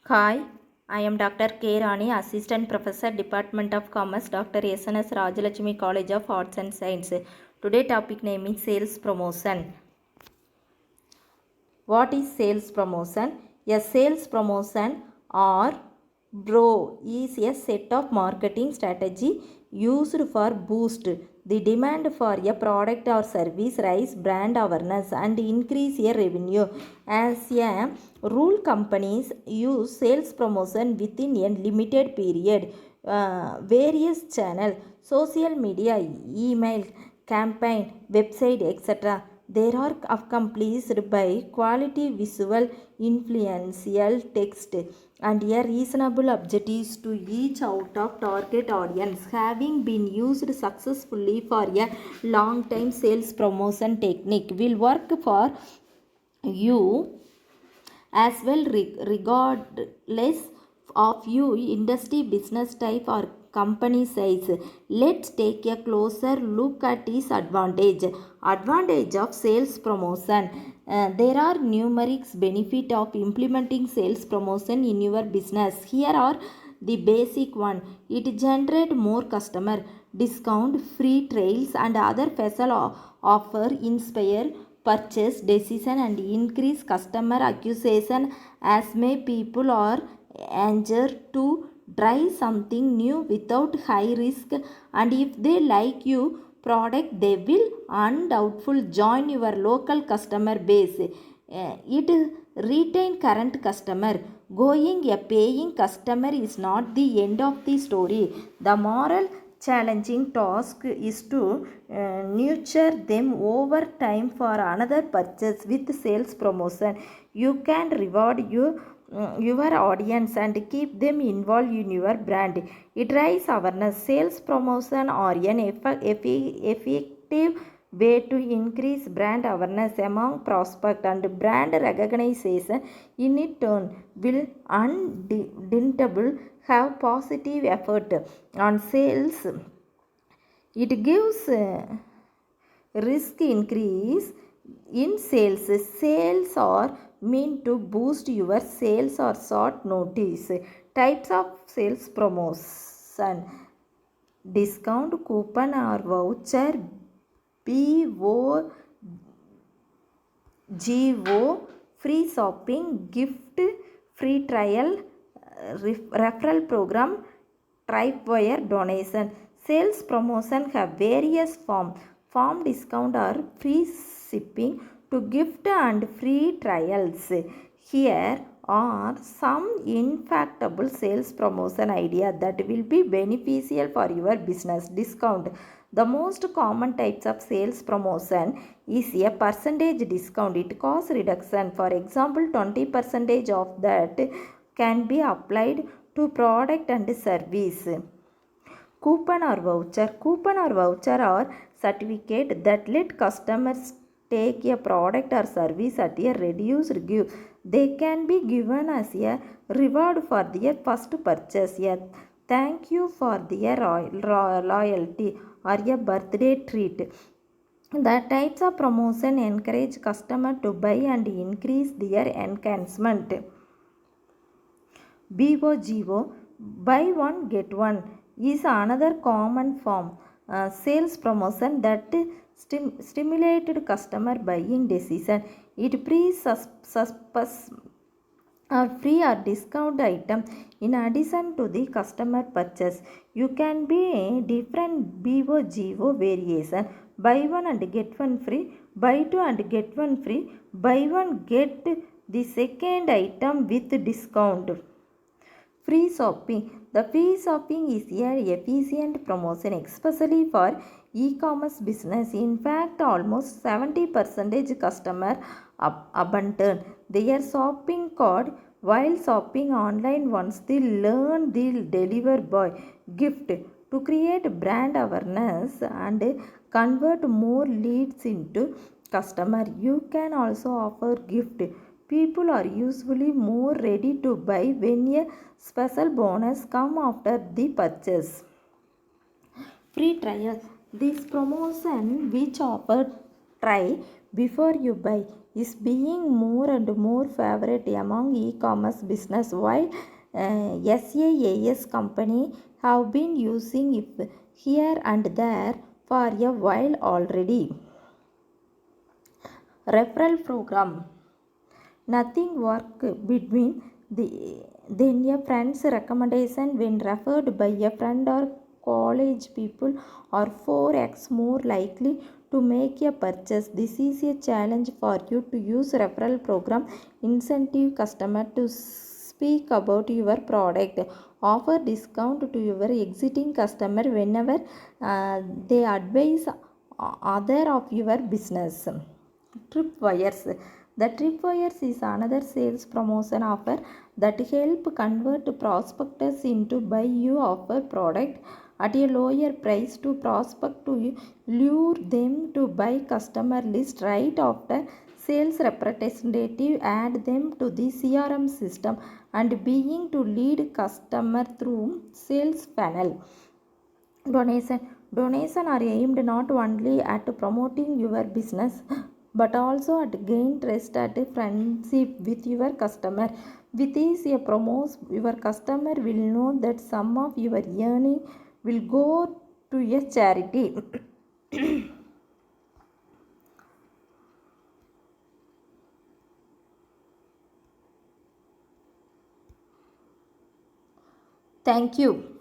Hi, I am Dr. K. Rani, Assistant Professor, Department of Commerce, Dr. S.N.S. Rajalakshmi College of Arts and Science. Today topic name is Sales Promotion. What is sales promotion? A sales promotion or BRO is a set of marketing strategy used for boost the demand for a product or service, raise brand awareness and increase a revenue. As a rule, companies use sales promotion within a limited period. Various channel, social media, email, campaign, website, etc. They are accomplished by quality visual, influential text, and a reasonable objectives to each out of target audience. Having been used successfully for a long time, sales promotion technique will work for you as well regardless of your industry, business type or company size. Let's take a closer look at its advantage of sales promotion. There are numerous benefits of implementing sales promotion in your business. Here are the basic one. It generate more customer discount, free trials and other special offer, inspire purchase decision and increase customer acquisition as many people are eager to try something new without high risk, and if they like you product they will undoubtedly join your local customer base. It retain current customer. Going a paying customer is not the end of the story. The moral challenging task is to nurture them over time for another purchase. With sales promotion you can reward your audience and keep them involved in your brand. It raises awareness. Sales promotion are an effective way to increase brand awareness among prospect, and brand recognition in turn will undeniably have positive effect on sales. It gives risk increase in sales. Sales are meant to boost your sales or short notice. Types of sales promotion: discount, coupon or voucher, BOGO, free shopping, gift, free trial, referral program, tripwire donation. Sales promotion have various forms. Form discount or free shipping to gift and free trials. Here are some infactable sales promotion idea that will be beneficial for your business. Discount. The most common types of sales promotion is a percentage discount. It costs reduction. For example, 20% of that can be applied to product and service. Coupon or voucher. Coupon or voucher are certificate that let customers take a product or service at a reduced give. They can be given as a reward for their first purchase, a thank you for their loyalty, or a birthday treat. The types of promotion encourage customer to buy and increase their engagement. BOGO, buy one get one, is another common form. Sales promotion that stimulated customer buying decision. It or free or discount item in addition to the customer purchase. You can be different BOGO variation: buy one and get one free, buy two and get one free, buy one get the second item with discount. Free shopping. The free shopping is an efficient promotion, especially for e-commerce business. In fact, almost 70% customer abandon their shopping cart while shopping online once they learn the deliver boy gift. To create brand awareness and convert more leads into customer, you can also offer gift. People are usually more ready to buy when a special bonus come after the purchase. Free trial. This promotion which offer try before you buy. is being more and more favorite among e-commerce business, while SaaS company have been using it here and there for a while already. Referral program. Nothing work between the then a friend's recommendation when referred by a friend or college people are 4x more likely to make a purchase. This is a challenge for you to use referral program incentive customer to speak about your product, offer discount to your existing customer whenever they advise other of your business. Tripwires. The Tripwires is another sales promotion offer that help convert prospectors into buy you offer product at a lower price to prospect to lure them to buy customer list right after sales representative add them to the CRM system and being to lead customer through sales funnel. Donation are aimed not only at promoting your business but also at gain trust and friendship with your customer. With this a promos, your customer will know that some of your earning will go to a charity. Thank you.